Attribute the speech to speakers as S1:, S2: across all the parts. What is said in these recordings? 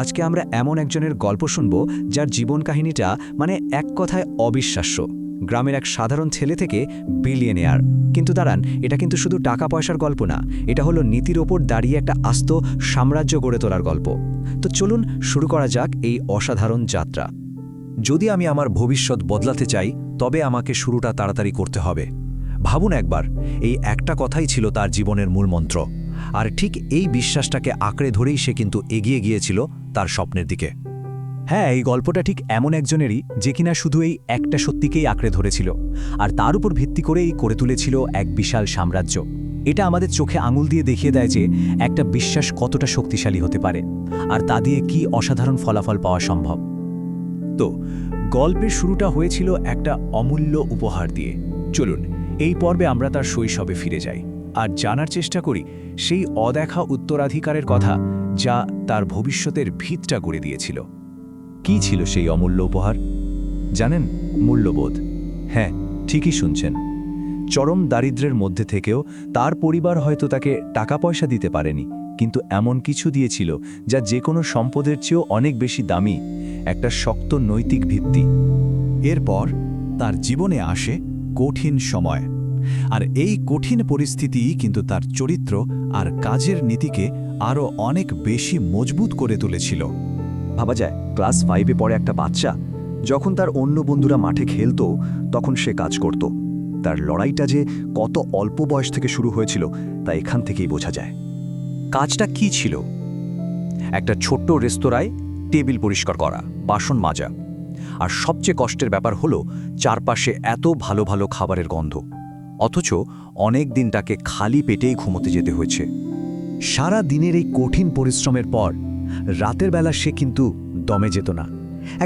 S1: আজকে আমরা এমন একজনের গল্প শুনব যার জীবন কাহিনীটা এক কথায় অবিশ্বাস্য। গ্রামের এক সাধারণ ছেলে থেকে বিলিয়নিয়ার। কিন্তু দাঁড়ান, এটা কিন্তু শুধু টাকা পয়সার গল্প না, এটা হলো নীতির ওপর দাঁড়িয়ে একটা আস্ত সাম্রাজ্য গড়ে তোলার গল্প। তো চলুন শুরু করা যাক এই অসাধারণ যাত্রা।
S2: যদি আমি আমার ভবিষ্যৎ বদলাতে চাই, তবে আমাকে শুরুটা তাড়াতাড়ি করতে হবে। ভাবুন একবার, এই একটা কথাই ছিল তার জীবনের মূল মন্ত্র। আর ঠিক এই বিশ্বাসটাকে আঁকড়ে ধরেই সে কিন্তু এগিয়ে গিয়েছিল তার স্বপ্নের দিকে।
S1: হ্যাঁ, এই গল্পটা ঠিক এমন একজনেরই যে কিনা শুধু এই একটা সত্যিকেই আঁকড়ে ধরেছিল, আর তার উপর ভিত্তি করেই করে তুলেছিল এক বিশাল সাম্রাজ্য। এটা আমাদের চোখে আঙুল দিয়ে দেখিয়ে দেয় যে একটা বিশ্বাস কতটা শক্তিশালী হতে পারে, আর তা দিয়ে কি অসাধারণ ফলাফল পাওয়া সম্ভব। তো গল্পের শুরুটা হয়েছিল একটা অমূল্য উপহার দিয়ে। চলুন এই পর্বে আমরা তার শৈশবে ফিরে যাই আর জানার চেষ্টা করি সেই অদেখা উত্তরাধিকারের কথা যা তার ভবিষ্যতের ভিতটা গড়ে দিয়েছিল।
S2: কি ছিল সেই অমূল্য উপহার? জানেন, মূল্যবোধ। হ্যাঁ, ঠিকই শুনছেন। চরম দারিদ্র্যের মধ্যে থেকেও তার পরিবার হয়তো তাকে টাকা পয়সা দিতে পারেনি, কিন্তু এমন কিছু দিয়েছিল যা যে কোনো সম্পদের চেয়েও অনেক বেশি দামি, একটা শক্ত নৈতিক ভিত্তি। এরপর তার জীবনে আসে কঠিন সময়, আর এই কঠিন পরিস্থিতি কিন্তু তার চরিত্র আর কাজের নীতিকে আরও অনেক বেশি মজবুত করে তুলেছিল।
S1: ভাবা যায়, ক্লাস 5-এ পড়ে একটা বাচ্চা যখন তার অন্য বন্ধুরা মাঠে খেলতো, তখন সে কাজ করত। তার লড়াইটা যে কত অল্প বয়স থেকে শুরু হয়েছিল তা এখান থেকেই বোঝা যায়। কাজটা কি ছিল? একটা ছোট্ট রেস্তোরাঁয় টেবিল পরিষ্কার করা, বাসন মাজা। আর সবচেয়ে কষ্টের ব্যাপার হলো চারপাশে এত ভালো ভালো খাবারের গন্ধ, অথচ অনেক দিন তাকে খালি পেটেই ঘুমোতে যেতে হয়েছে। সারা দিনের এই কঠিন পরিশ্রমের পর রাতের বেলা সে কিন্তু দমে যেত না।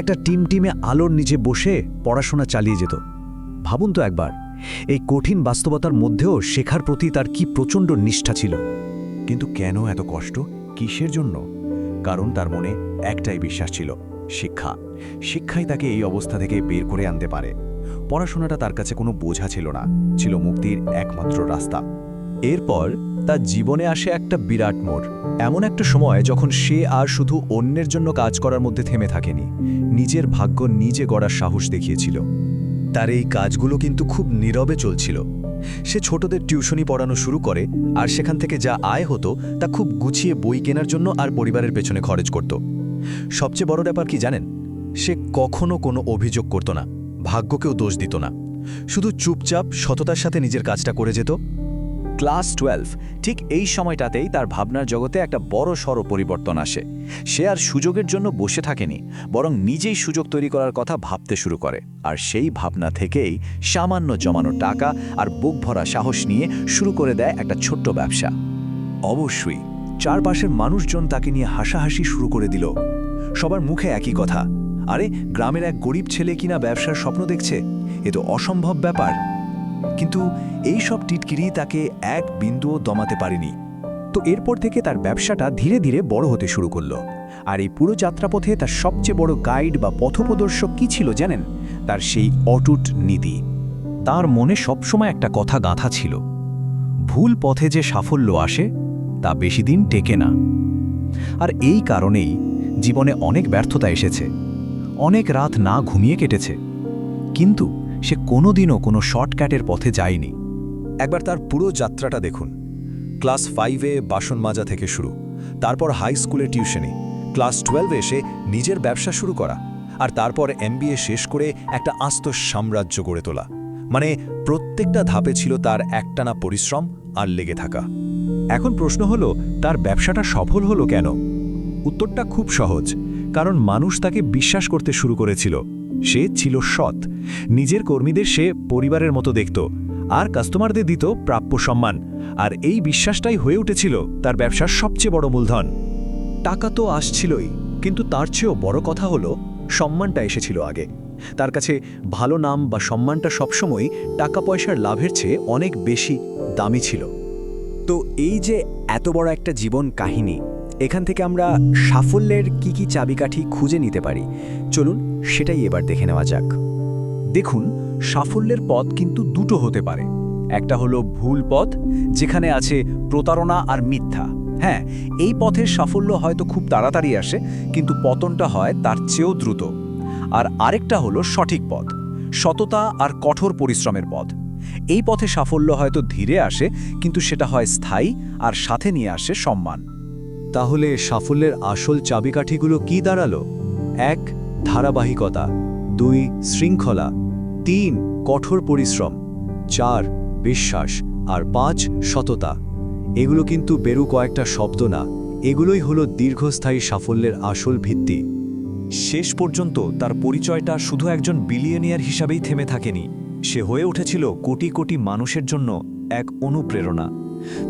S1: একটা টিমে আলোর নিচে বসে পড়াশোনা চালিয়ে যেত। ভাবুন তো একবার, এই কঠিন বাস্তবতার মধ্যেও শেখার প্রতি তার কি প্রচণ্ড নিষ্ঠা ছিল।
S2: কিন্তু কেন এত কষ্ট? কিসের জন্য? কারণ তার মনে একটাই বিশ্বাস ছিল, শিক্ষা। শিক্ষাই তাকে এই অবস্থা থেকে বের করে আনতে পারে। পড়াশোনাটা তার কাছে কোনো বোঝা ছিল না, ছিল মুক্তির একমাত্র রাস্তা।
S1: এরপর তার জীবনে আসে একটা বিরাট মোড়, এমন একটা সময় যখন সে আর শুধু অন্যের জন্য কাজ করার মধ্যে থেমে থাকেনি, নিজের ভাগ্য নিজে গড়ার সাহস দেখিয়েছিল। তার এই কাজগুলো কিন্তু খুব নীরবে চলছিল। সে ছোটদের টিউশনি পড়ানো শুরু করে, আর সেখান থেকে যা আয় হতো তা খুব গুছিয়ে বই কেনার জন্য আর পরিবারের পেছনে খরচ করত। সবচেয়ে বড় ব্যাপার কি জানেন? সে কখনো কোনো অভিযোগ করত না, ভাগ্যকেও দোষ দিত না, শুধু চুপচাপ সততার সাথে নিজের কাজটা করে যেত। ক্লাস 12, ঠিক এই সময়টাতেই তার ভাবনার জগতে একটা বড় সড় পরিবর্তন আসে। সে আর সুযোগের জন্য বসে থাকেনি, বরং নিজেই সুযোগ তৈরি করার কথা ভাবতে শুরু করে। আর সেই ভাবনা থেকেই সামান্য জমানো টাকা আর বুক ভরা সাহস নিয়ে শুরু করে দেয় একটা ছোট্ট ব্যবসা। অবশ্যই চারপাশের মানুষজন তাকে নিয়ে হাসাহাসি শুরু করে দিল। সবার মুখে একই কথা, আরে গ্রামের এক গরিব ছেলে কিনা ব্যবসার স্বপ্ন দেখছে, এ তো অসম্ভব ব্যাপার। কিন্তু এই সব টিটকিরি তাকে এক বিন্দুও দমাতে পারেনি। তো এরপর থেকে তার ব্যবসাটা ধীরে ধীরে বড় হতে শুরু করলো। আর এই পুরো যাত্রাপথে তার সবচেয়ে বড় গাইড বা পথপ্রদর্শক কি ছিল জানেন? তার সেই অটুট নীতি। তার মনে সবসময় একটা কথা গাঁথা ছিল, ভুল পথে যে সাফল্য আসে তা বেশি দিন টেকে না। আর এই কারণেই জীবনে অনেক ব্যর্থতা এসেছে, অনেক রাত না ঘুমিয়ে কেটেছে, কিন্তু সে কোনোদিনও কোনো শর্টকাটের পথে যায়নি। একবার তার পুরো যাত্রাটা দেখুন। ক্লাস 5-এ বাসন মাজা থেকে শুরু, তারপর হাই স্কুলে টিউশনি, ক্লাস 12-এ এসে নিজের ব্যবসা শুরু করা, আর তারপর MBA শেষ করে একটা আস্ত সাম্রাজ্য গড়ে তোলা। প্রত্যেকটা ধাপে ছিল তার একটানা পরিশ্রম আর লেগে থাকা। এখন প্রশ্ন হলো, তার ব্যবসাটা সফল হলো কেন? উত্তরটা খুব সহজ, কারণ মানুষ তাকে বিশ্বাস করতে শুরু করেছিল। সে ছিল সৎ, নিজের কর্মীদের সে পরিবারের মতো দেখত, আর কাস্টমারদের দিত প্রাপ্য সম্মান। আর এই বিশ্বাসটাই হয়ে উঠেছিল তার ব্যবসার সবচেয়ে বড় মূলধন। টাকা তো আসছিলই, কিন্তু তার চেয়েও বড় কথা হলো সম্মানটা এসেছিল আগে। তার কাছে ভালো নাম বা সম্মানটা সবসময় টাকা পয়সার লাভের চেয়ে অনেক বেশি দামি ছিল। তো এই যে এত বড় একটা জীবন কাহিনী, এখান থেকে আমরা সাফল্যের কি চাবিকাঠি খুঁজে নিতে পারি, চলুন সেটাই এবার দেখে নেওয়া যাক। দেখুন, সাফল্যের পথ কিন্তু দুটো হতে পারে। একটা হলো ভুল পথ, যেখানে আছে প্রতারণা আর মিথ্যা। হ্যাঁ, এই পথের সাফল্য হয়তো খুব তাড়াতাড়ি আসে, কিন্তু পতনটা হয় তার চেয়েও দ্রুত। আর আরেকটা হলো সঠিক পথ, সততা আর কঠোর পরিশ্রমের পথ। এই পথে সাফল্য হয়তো ধীরে আসে, কিন্তু সেটা হয় স্থায়ী আর সাথে নিয়ে আসে সম্মান।
S2: তাহলে সাফল্যের আসল চাবিকাঠিগুলো কি দাঁড়ালো? 1. ধারাবাহিকতা, 2. শৃঙ্খলা, 3. কঠোর পরিশ্রম, 4. বিশ্বাস, আর 5. সততা। এগুলো কিন্তু বেরু কয়েকটা শব্দ না, এগুলোই হলো দীর্ঘস্থায়ী সাফল্যের আসল ভিত্তি।
S1: শেষ পর্যন্ত তার পরিচয়টা শুধু একজন বিলিয়নিয়ার হিসাবেই থেমে থাকেনি, সে হয়ে উঠেছিল কোটি কোটি মানুষের জন্য এক অনুপ্রেরণা।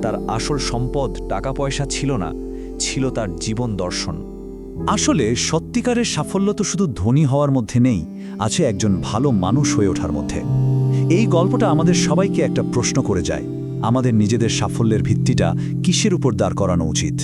S1: তার আসল সম্পদ টাকা পয়সা ছিল না, ছিল তার জীবন দর্শন।
S2: আসলে সত্যিকারের সাফল্য তো শুধু ধনী হওয়ার মধ্যে নেই, আছে একজন ভালো মানুষ হয়ে ওঠার মধ্যে। এই গল্পটা আমাদের সবাইকে একটা প্রশ্ন করে যায়, আমাদের নিজেদের সাফল্যের ভিত্তিটা কিসের উপর দাঁড় করানো উচিত?